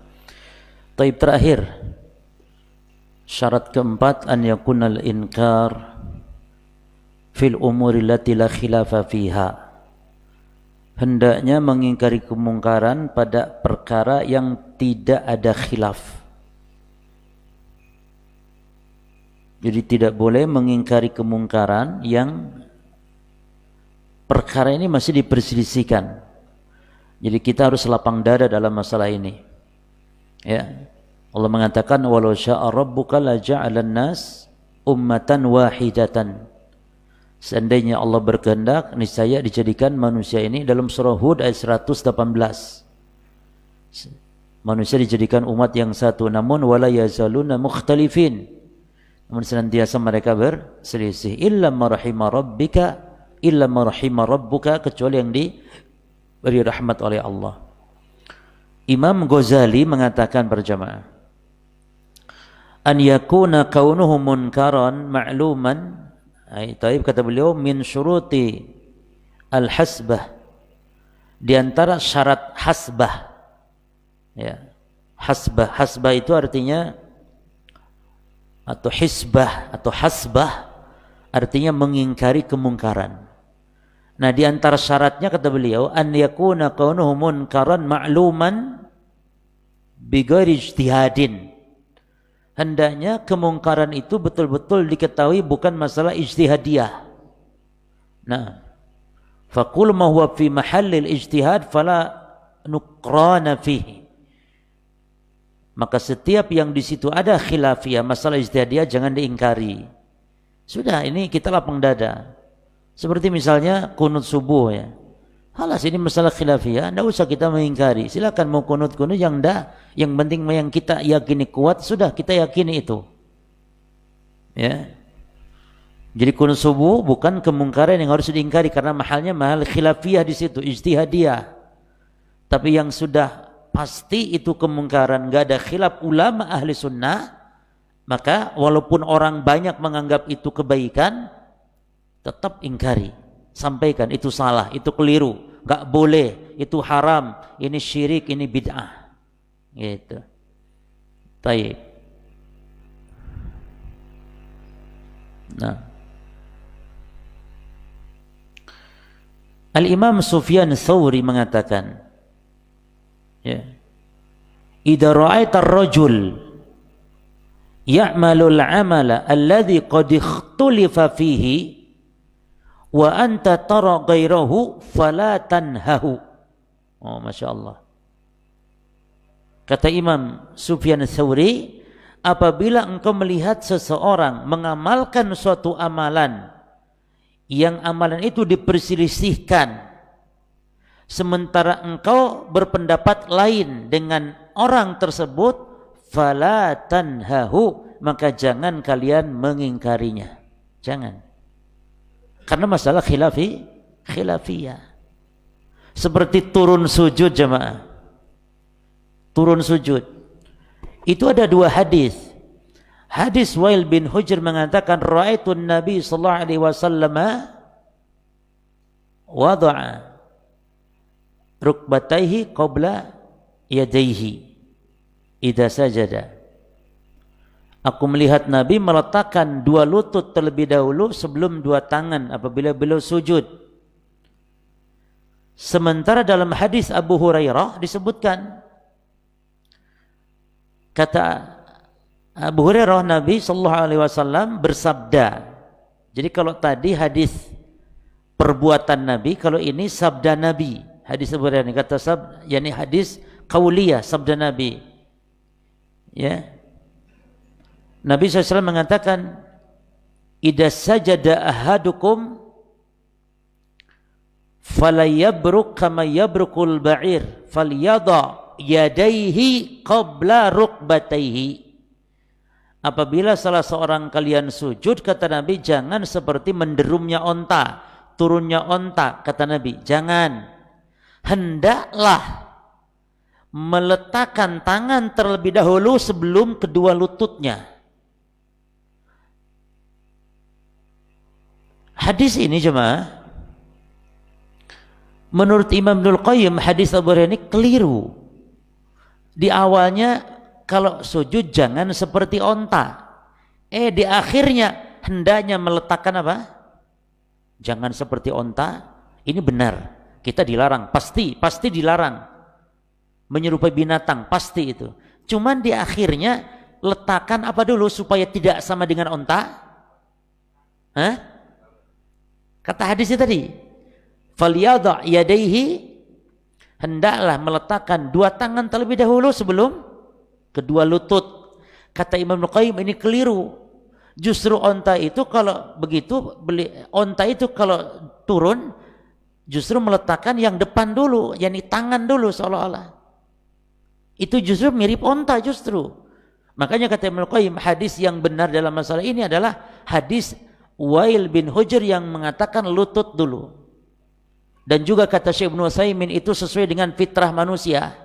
Taib, terakhir, syarat keempat, an yakunal inkar fil umuri lati la khilafa fiha. Hendaknya mengingkari kemungkaran pada perkara yang tidak ada khilaf. Jadi tidak boleh mengingkari kemungkaran yang perkara ini masih diperselisihkan. Jadi kita harus lapang dada dalam masalah ini. Ya. Allah mengatakan walau syaa rabbuka la ja'alan nas ummatan wahidatan. Seandainya Allah berkehendak, niscaya dijadikan manusia ini, dalam surah Hud ayat 118. Manusia dijadikan umat yang satu, namun wala yazaluna mukhtalifin. Namun senantiasa mereka berselisih. Illa ma rahima rabbika, illa ma rahima rabbuka, kecuali yang diberi rahmat oleh Allah. Imam Ghazali mengatakan berjamaah, an yakuna kaunuhu munkaran ma'luman, taib, kata beliau, min syuruti al-hasbah, di antara syarat hasbah. Ya. Hasbah itu artinya, atau hisbah atau hasbah artinya mengingkari kemungkaran. Nah, di antara syaratnya, kata beliau, an yakuna kaunuhu munkaran ma'luman bi ghairi ijtihadin. Hendaknya kemungkaran itu betul-betul diketahui, bukan masalah ijtihadiyah. Nah, faqul ma huwa fi mahallil ijtihad fala nuqrana fihi. Maka setiap yang di situ ada khilafiyah, masalah ijtihadiyah, jangan diingkari. Sudah, ini kita lapang dada. Seperti misalnya kunut subuh, ya. Halas, ini masalah khilafiyah, tidak usah kita mengingkari. Silakan mau kunut yang enggak, yang penting yang kita yakini kuat, sudah kita yakini itu. Ya. Jadi kunut subuh bukan kemungkaran yang harus diingkari, karena mahal khilafiyah di situ, ijtihadiyah. Tapi yang sudah pasti itu kemungkaran, enggak ada khilaf ulama ahli sunnah, maka walaupun orang banyak menganggap itu kebaikan, tetap ingkari, sampaikan itu salah, itu keliru, enggak boleh, itu haram, ini syirik, ini bid'ah. Gitu. Baik. Nah, Al-Imam Sufyan Tsauri mengatakan, ya, idza ra'aita ar-rajul ya'malu al-'amala alladhi qad ikhtulifa fihi wa anta tara ghairahu fala tanhahu. Oh, Masya Allah. Kata Imam Sufyan Tsauri, apabila engkau melihat seseorang mengamalkan suatu amalan yang amalan itu diperselisihkan, sementara engkau berpendapat lain dengan orang tersebut, fala tanhahu, maka jangan kalian mengingkarinya. Jangan. Karena masalah khilafiyah. Seperti turun sujud, jemaah. Turun sujud. Itu ada dua hadis. Hadis Wail bin Hujr mengatakan, ra'aitun Nabi sallallahu alaihi wasallam wada'a rukbatayhi qabla yadayhi idza sajada. Aku melihat Nabi meletakkan dua lutut terlebih dahulu sebelum dua tangan apabila beliau sujud. Sementara dalam hadis Abu Hurairah disebutkan, kata Abu Hurairah, Nabi sallallahu alaihi wasallam bersabda. Jadi kalau tadi hadis perbuatan Nabi, kalau ini sabda Nabi. Hadis Abu Hurairah ini kata yakni hadis qauliyah, sabda Nabi. Ya. Nabi SAW mengatakan, idza sajada ahadukum falayabruk kama yabrukul ba'ir falyada yadaihi qabla rukbataihi. Apabila salah seorang kalian sujud, kata Nabi, jangan seperti menderumnya onta, turunnya onta, kata Nabi, jangan. Hendaklah meletakkan tangan terlebih dahulu sebelum kedua lututnya. Hadis ini jemaah Menurut Imam Ibnul Qayyim hadis Abu Hurairah ini keliru. Di awalnya kalau sujud jangan seperti onta. Di akhirnya hendaknya meletakkan apa? Jangan seperti onta. Ini benar. Kita dilarang, pasti dilarang. Menyerupai binatang, pasti itu. Cuman di akhirnya letakkan apa dulu supaya tidak sama dengan onta? Kata hadisnya tadi, falyadha yadayhi, hendaklah meletakkan dua tangan terlebih dahulu sebelum kedua lutut. Kata Imam Al-Qayyim ini keliru. Justru onta itu kalau begitu, onta itu kalau turun justru meletakkan yang depan dulu, yakni tangan dulu seolah-olah. Itu justru mirip onta justru. Makanya kata Imam Al-Qayyim, hadis yang benar dalam masalah ini adalah hadis Wail bin Hujr yang mengatakan lutut dulu. Dan juga kata Syekh Ibnu Utsaimin itu sesuai dengan fitrah manusia.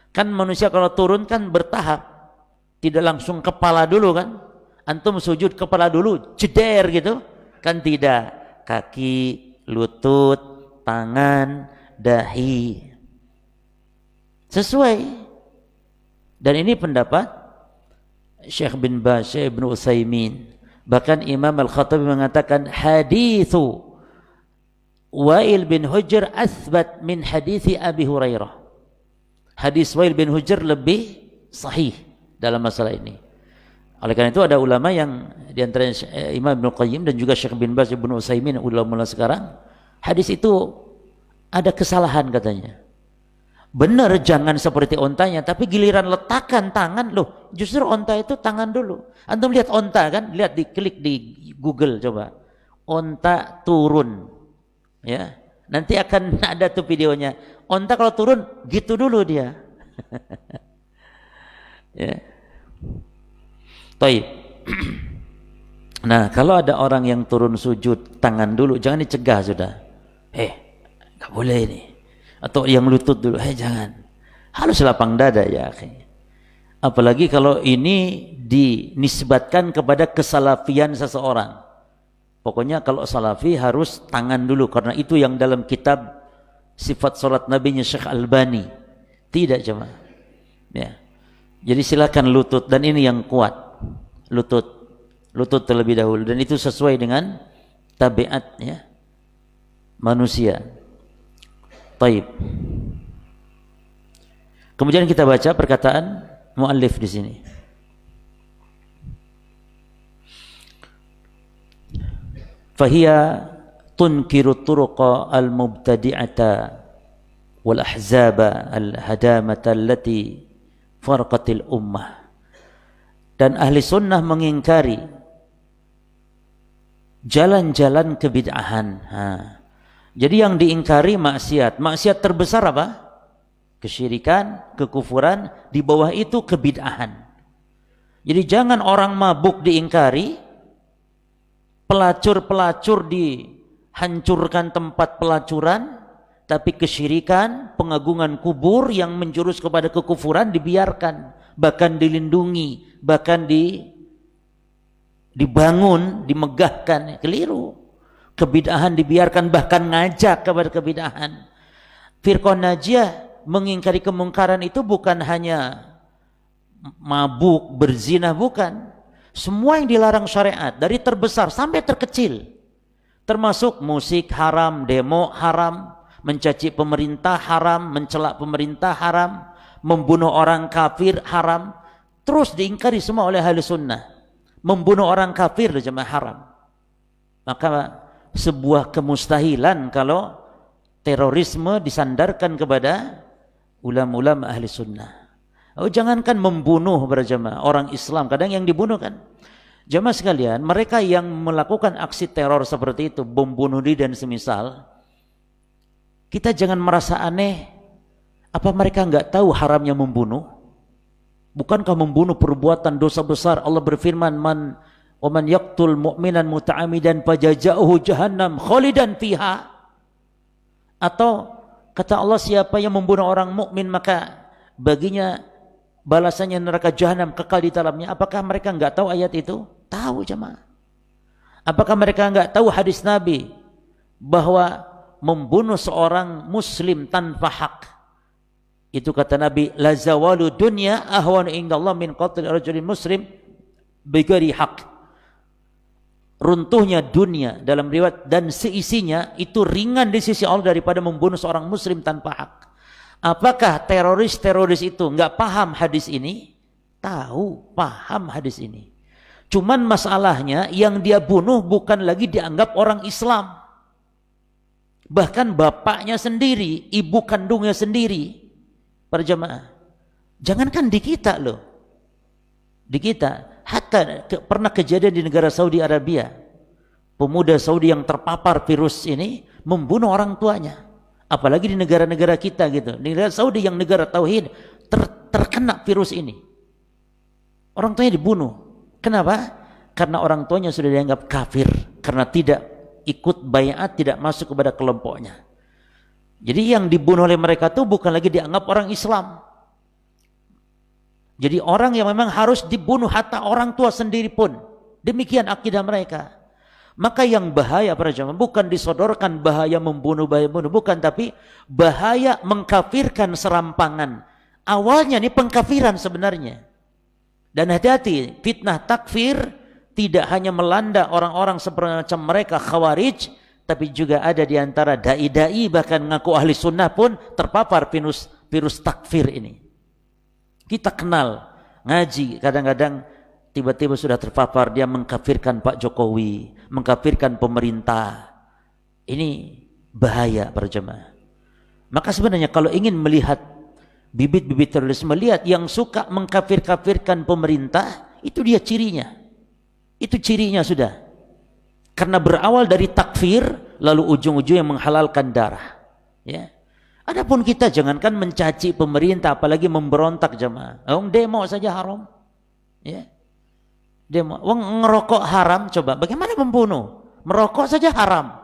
Kan manusia kalau turun kan bertahap. Tidak langsung kepala dulu kan. Antum sujud kepala dulu, jeder gitu. Kan tidak. Kaki, lutut, tangan, dahi. Sesuai. Dan ini pendapat Syekh bin Baz, Syekh Ibnu Utsaimin. Bahkan Imam Al-Khattabi mengatakan hadithu Wail bin Hujr athbat min hadithi Abi Hurairah. Hadis Wail bin Hujr lebih sahih dalam masalah ini. Oleh karena itu ada ulama yang diantaranya Imam Ibnu Qayyim dan juga Syekh bin Baz, Ibnu Utsaimin, ulama sekarang, hadis itu ada kesalahan katanya. Benar jangan seperti ontanya, tapi giliran letakkan tangan, loh justru onta itu tangan dulu. Antum lihat onta kan, lihat klik di Google coba, onta turun, ya nanti akan ada tuh videonya. Onta kalau turun gitu dulu dia. Ya. Taib. Nah kalau ada orang yang turun sujud tangan dulu, jangan dicegah sudah. Nggak boleh ini. Atau yang lutut dulu, jangan. Harus lapang dada ya akhi. Apalagi kalau ini dinisbatkan kepada kesalafian seseorang. Pokoknya kalau salafi harus tangan dulu, karena itu yang dalam kitab sifat salat nabinya Syekh Albani. Tidak cuma. Ya. Jadi silakan lutut, dan ini yang kuat. Lutut terlebih dahulu, dan itu sesuai dengan tabiat ya manusia. Taib. Kemudian kita baca perkataan muallif di sini. Fahiya tunkiru turuqa al-mubtadi'ata wal ahzaba al-hadamata allati farqatil ummah. Dan ahli sunnah mengingkari jalan-jalan kebid'ahan. Jadi yang diingkari maksiat. Maksiat terbesar apa? Kesyirikan, kekufuran, di bawah itu kebid'ahan. Jadi jangan orang mabuk diingkari, pelacur-pelacur dihancurkan tempat pelacuran, tapi kesyirikan, pengagungan kubur yang menjurus kepada kekufuran dibiarkan, bahkan dilindungi, bahkan dibangun, dimegahkan. Keliru. Kebid'ahan dibiarkan, bahkan ngajak kepada kebid'ahan. Firqah Najiyah mengingkari kemungkaran itu bukan hanya mabuk, berzina, bukan. Semua yang dilarang syariat, dari terbesar sampai terkecil. Termasuk musik haram, demo haram, mencaci pemerintah haram, mencela pemerintah haram, membunuh orang kafir haram. Terus diingkari semua oleh ahli sunnah. Membunuh orang kafir jemaah haram. Maka sebuah kemustahilan kalau terorisme disandarkan kepada ulama-ulama ahli sunnah. Jangankan membunuh berjamaah orang Islam, kadang yang dibunuh kan. Jamaah sekalian, mereka yang melakukan aksi teror seperti itu, bom bunuh diri dan semisal, kita jangan merasa aneh. Apa mereka enggak tahu haramnya membunuh? Bukankah membunuh perbuatan dosa besar? Allah berfirman, wa man yaqtul mu'minan muta'amidan fajaza'uhu jahannam khalidan fiha. Atau kata Allah, siapa yang membunuh orang mukmin maka baginya balasannya neraka jahanam kekal di dalamnya. Apakah mereka enggak tahu ayat itu? Tahu jemaah. Apakah mereka enggak tahu hadis Nabi bahwa membunuh seorang muslim tanpa hak. Itu kata Nabi, la zawalu dunya ahwanu indallah min qatl rajulin muslim bighairi haq. Runtuhnya dunia dalam riwayat dan seisinya itu ringan di sisi Allah daripada membunuh seorang muslim tanpa hak. Apakah teroris-teroris itu enggak paham hadis ini? Tahu, paham hadis ini. Cuman masalahnya yang dia bunuh bukan lagi dianggap orang Islam. Bahkan bapaknya sendiri, ibu kandungnya sendiri. Para jamaah, jangankan di kita loh, di kita, hatta pernah kejadian di negara Saudi Arabia, pemuda Saudi yang terpapar virus ini membunuh orang tuanya. Apalagi di negara-negara kita gitu, di negara Saudi yang negara tauhid terkena virus ini, orang tuanya dibunuh. Kenapa? Karena orang tuanya sudah dianggap kafir karena tidak ikut baiat, tidak masuk kepada kelompoknya. Jadi yang dibunuh oleh mereka itu bukan lagi dianggap orang Islam. Jadi orang yang memang harus dibunuh hatta orang tua sendiri pun. Demikian akidah mereka. Maka yang bahaya para jamaah bukan disodorkan bahaya membunuh, bukan, tapi bahaya mengkafirkan serampangan. Awalnya ini pengkafiran sebenarnya. Dan hati-hati, fitnah takfir tidak hanya melanda orang-orang semacam mereka khawarij, tapi juga ada di antara dai-dai bahkan ngaku ahli sunnah pun terpapar virus takfir ini. Kita kenal, ngaji, kadang-kadang tiba-tiba sudah terpapar, dia mengkafirkan Pak Jokowi, mengkafirkan pemerintah. Ini bahaya para jemaah. Maka sebenarnya kalau ingin melihat bibit-bibit terorisme, lihat yang suka mengkafir-kafirkan pemerintah, itu dia cirinya. Itu cirinya sudah. Karena berawal dari takfir, lalu ujung-ujungnya menghalalkan darah. Ya. Adapun kita jangankan mencaci pemerintah, apalagi memberontak jemaah. Demo saja haram. Ya. Demo. Ngerokok haram, coba. Bagaimana membunuh? Merokok saja haram.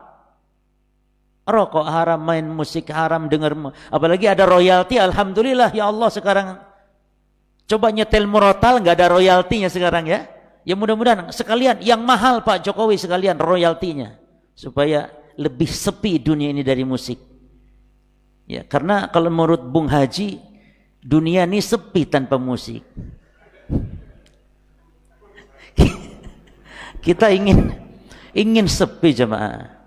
Rokok haram, main musik haram, dengar. Apalagi ada royalti, alhamdulillah ya Allah sekarang. Coba nyetel murotal, nggak ada royaltinya sekarang ya. Ya mudah-mudahan sekalian yang mahal Pak Jokowi sekalian royaltinya supaya lebih sepi dunia ini dari musik. Ya, karena kalau menurut Bung Haji dunia ini sepi tanpa musik. Kita ingin sepi jemaah.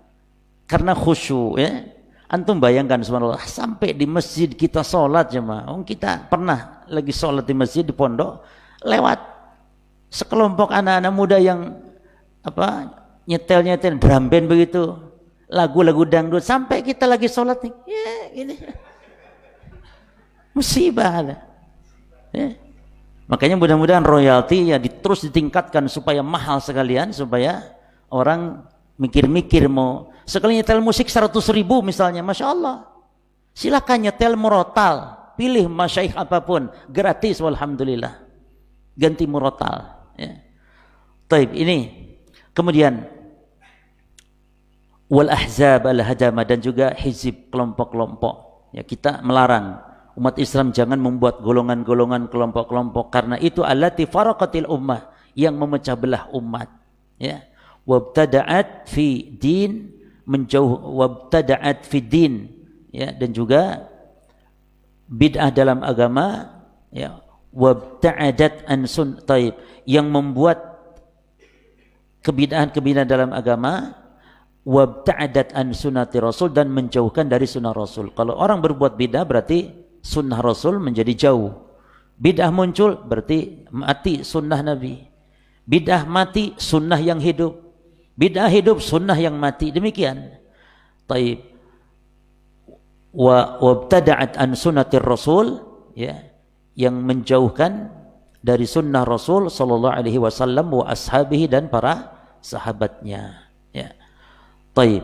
Karena khusyuk ya. Antum bayangkan subhanallah sampai di masjid kita sholat jemaah. Kita pernah lagi sholat di masjid di pondok lewat sekelompok anak-anak muda yang nyetel drum band begitu, lagu-lagu dangdut sampai kita lagi sholat nih, ya gini, musibah ada. Ya. Makanya mudah-mudahan royalti ya terus ditingkatkan supaya mahal sekalian, supaya orang mikir-mikir mau sekali nyetel musik 100.000 misalnya, masya Allah, silakan nyetel murotal, pilih masyaikh apapun, gratis walhamdulillah, ganti murotal. Ya. Taib ini kemudian wal ahzab al hadama dan juga hizib kelompok-kelompok. Ya, kita melarang umat Islam jangan membuat golongan-golongan kelompok-kelompok karena itu allati faraqatil ummah yang memecah belah umat. Ya. Wabtada'at fi din menjauh wabtada'at fi din ya dan juga bid'ah dalam agama ya wabta'adat an taib yang membuat kebid'ahan-kebid'ahan dalam agama wabta'adat an sunnati rasul dan menjauhkan dari sunnah rasul. Kalau orang berbuat bid'ah berarti sunnah rasul menjadi jauh. Bid'ah muncul berarti mati sunnah Nabi. Bid'ah mati sunnah yang hidup. Bid'ah hidup sunnah yang mati. Demikian. Taib. Wabtada'at an sunnati rasul ya yang menjauhkan dari sunnah Rasul sallallahu alaihi wasallam wa ashabihi dan para sahabatnya ya. Taib.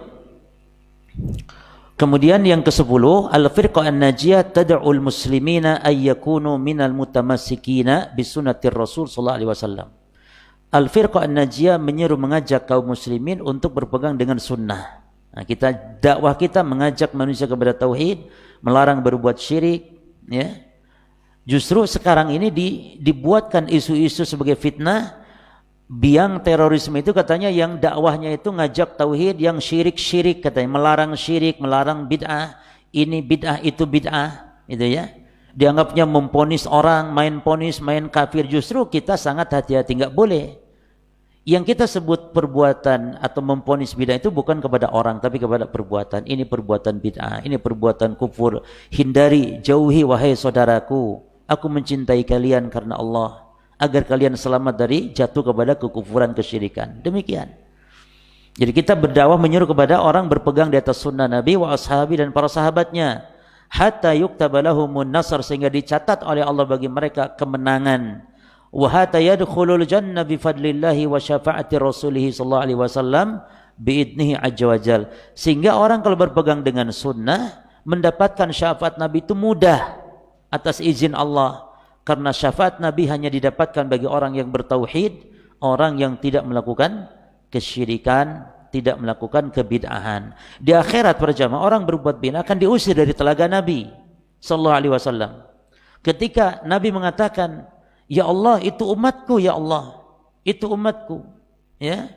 Kemudian yang ke-10 al-firqah an-najiyah tad'ul muslimina ay yakunu minal mutamassikina bi sunnatir Rasul sallallahu alaihi wasallam. Al-firqah an-najiyah menyeru mengajak kaum muslimin untuk berpegang dengan sunnah. Nah, dakwah kita mengajak manusia kepada tauhid, melarang berbuat syirik ya. Justru sekarang ini dibuatkan isu-isu sebagai fitnah Biang terorisme itu katanya yang dakwahnya itu ngajak tauhid, yang syirik-syirik katanya, melarang syirik, melarang bid'ah, ini bid'ah, itu bid'ah, itu ya. Dianggapnya memponis orang, main ponis, main kafir. Justru kita sangat hati-hati, nggak boleh. Yang kita sebut perbuatan atau memponis bid'ah itu bukan kepada orang, tapi kepada perbuatan. Ini perbuatan bid'ah, ini perbuatan kufur. Hindari, jauhi wahai saudaraku. Aku mencintai kalian karena Allah, agar kalian selamat dari jatuh kepada kekufuran, kesyirikan. Demikian. Jadi kita berdakwah menyuruh kepada orang berpegang di atas sunnah Nabi wa ashabi dan para sahabatnya. Hatta yuktaba lahumun nasr, sehingga dicatat oleh Allah bagi mereka kemenangan. Wa hatta yadkhulul jannah bi fadlillahi wa syafaati rasulih sallallahu alaihi wasallam biidnihi azza wajal. Sehingga orang kalau berpegang dengan sunnah mendapatkan syafaat Nabi itu mudah atas izin Allah. Karena syafaat Nabi hanya didapatkan bagi orang yang bertauhid, orang yang tidak melakukan kesyirikan, tidak melakukan kebid'ahan. Di akhirat para jamaah, orang berbuat bid'ah akan diusir dari telaga Nabi sallallahu alaihi wasallam. Ketika Nabi mengatakan, "Ya Allah, itu umatku, ya Allah. Itu umatku." Ya.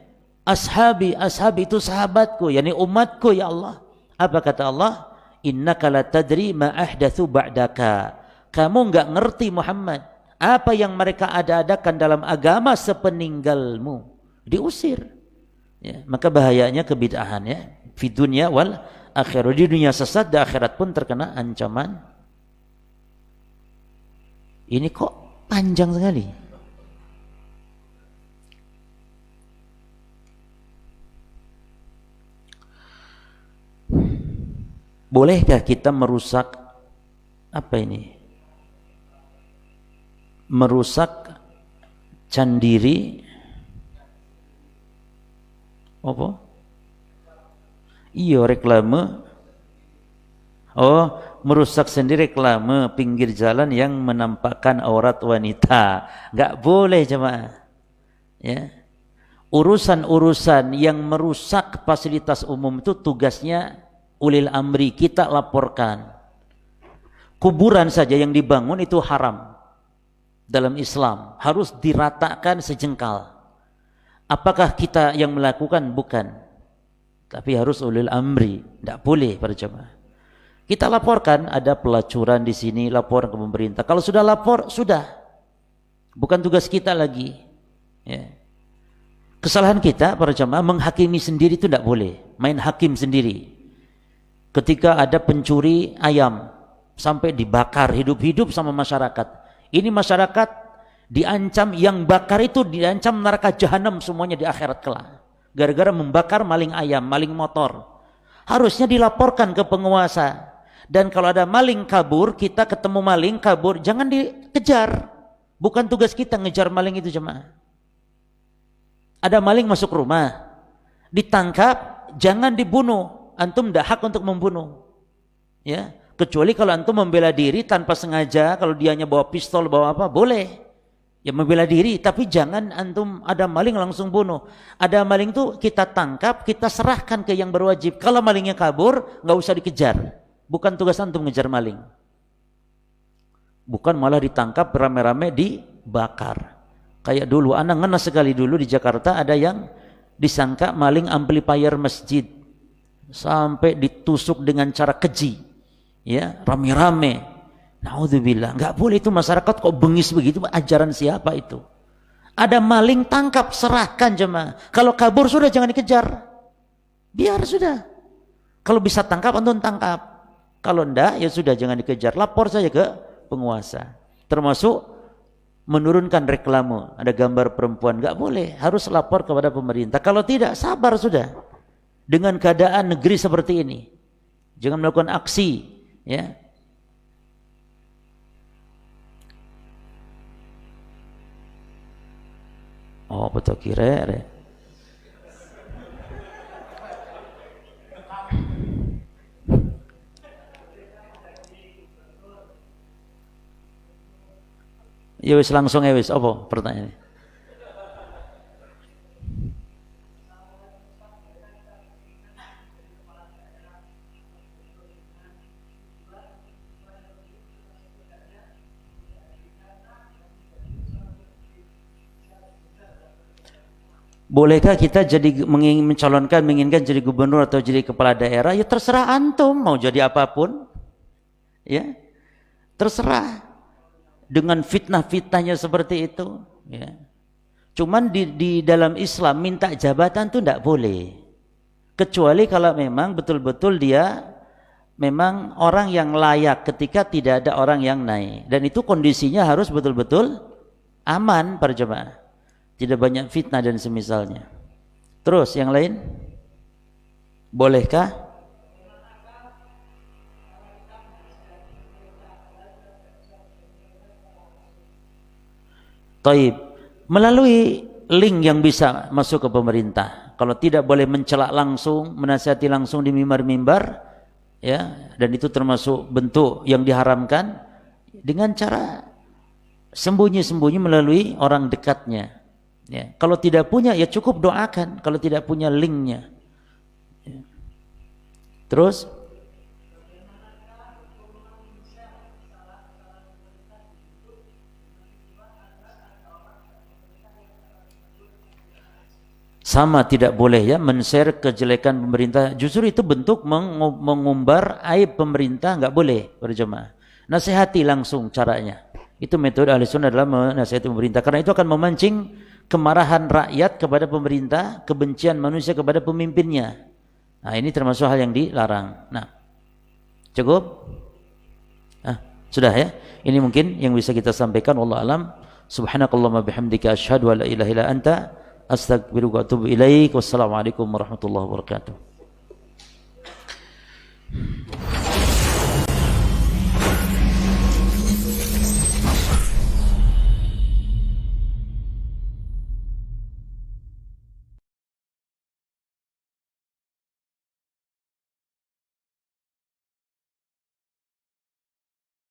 Ashabi, ashabi itu sahabatku, yakni umatku, ya Allah. Apa kata Allah? "Innaka la tadri ma ahdatsu ba'daka." Kamu enggak ngerti Muhammad apa yang mereka ada-adakan dalam agama sepeninggalmu. Diusir. Ya, maka bahayanya kebid'ahan ya. Fi dunya wal akhirah. Di dunia sesat, di akhirat pun terkena ancaman. Ini kok panjang sekali. Bolehkah kita merusak apa ini? Merusak candiri apa? Iya, reklame. Oh, merusak sendiri reklame pinggir jalan yang menampakkan aurat wanita. Enggak boleh jemaah. Ya. Urusan-urusan yang merusak fasilitas umum itu tugasnya ulil amri, kita laporkan. Kuburan saja yang dibangun itu haram. Dalam Islam harus diratakan sejengkal. Apakah kita yang melakukan? Bukan. Tapi harus ulil amri. Tidak boleh para jemaah. Kita laporkan ada pelacuran di sini, laporan ke pemerintah. Kalau sudah lapor, sudah. Bukan tugas kita lagi. Ya. Kesalahan kita para jemaah menghakimi sendiri itu tidak boleh. Main hakim sendiri. Ketika ada pencuri ayam sampai dibakar hidup-hidup sama masyarakat. Ini masyarakat diancam, yang bakar itu diancam neraka jahanam semuanya di akhirat kelak. Gara-gara membakar maling ayam, maling motor. Harusnya dilaporkan ke penguasa. Dan kalau ada maling kabur, kita ketemu maling kabur, jangan dikejar. Bukan tugas kita ngejar maling itu jemaah. Ada maling masuk rumah, ditangkap, jangan dibunuh. Antum tidak hak untuk membunuh. Ya. Kecuali kalau antum membela diri tanpa sengaja, kalau dianya bawa pistol, bawa apa, boleh. Ya membela diri, tapi jangan antum ada maling langsung bunuh. Ada maling tuh kita tangkap, kita serahkan ke yang berwajib. Kalau malingnya kabur, nggak usah dikejar. Bukan tugas antum ngejar maling. Bukan malah ditangkap rame-rame dibakar. Kayak dulu, anak ngenes sekali dulu di Jakarta ada yang disangka maling amplifier masjid. Sampai ditusuk dengan cara keji. Ya, rame-rame. Naudzubillah, enggak boleh itu, masyarakat kok bengis begitu, ajaran siapa itu? Ada maling, tangkap, serahkan jemaah. Kalau kabur sudah, jangan dikejar. Biar sudah. Kalau bisa tangkap, antum tangkap. Kalau enggak, ya sudah, jangan dikejar. Lapor saja ke penguasa. Termasuk menurunkan reklame, ada gambar perempuan, enggak boleh, harus lapor kepada pemerintah. Kalau tidak, sabar sudah. Dengan keadaan negeri seperti ini. Jangan melakukan aksi. Ya, oh betul kira. Ya wis langsung ya wis. Apa pertanyaannya? Bolehkah kita jadi menginginkan jadi gubernur atau jadi kepala daerah? Ya terserah antum mau jadi apapun. Ya. Terserah. Dengan fitnah-fitnahnya seperti itu, ya. Cuman di dalam Islam minta jabatan itu tidak boleh. Kecuali kalau memang betul-betul dia memang orang yang layak ketika tidak ada orang yang naik. Dan itu kondisinya harus betul-betul aman para jemaah. Tidak banyak fitnah dan semisalnya. Terus yang lain? Bolehkah? Taib. Melalui link yang bisa masuk ke pemerintah. Kalau tidak boleh mencelak langsung, menasihati langsung di mimbar-mimbar, ya, dan itu termasuk bentuk yang diharamkan, dengan cara sembunyi-sembunyi melalui orang dekatnya. Ya. Kalau tidak punya, ya cukup doakan. Kalau tidak punya linknya. Ya. Terus? Sama tidak boleh ya men-share kejelekan pemerintah. Justru itu bentuk mengumbar aib pemerintah, nggak boleh berjemaah. Nasihati langsung caranya. Itu metode ahli sunnah adalah menasihati pemerintah. Karena itu akan memancing kemarahan rakyat kepada pemerintah, kebencian manusia kepada pemimpinnya. Nah ini termasuk hal yang dilarang. Nah cukup? Sudah ya. Ini mungkin yang bisa kita sampaikan. Wallahu alam. Subhanakallahumma bihamdika asyhadu an la ilaha illa anta astaghfiruka wa atubu ilaik. Wassalamualaikum warahmatullahi wabarakatuh.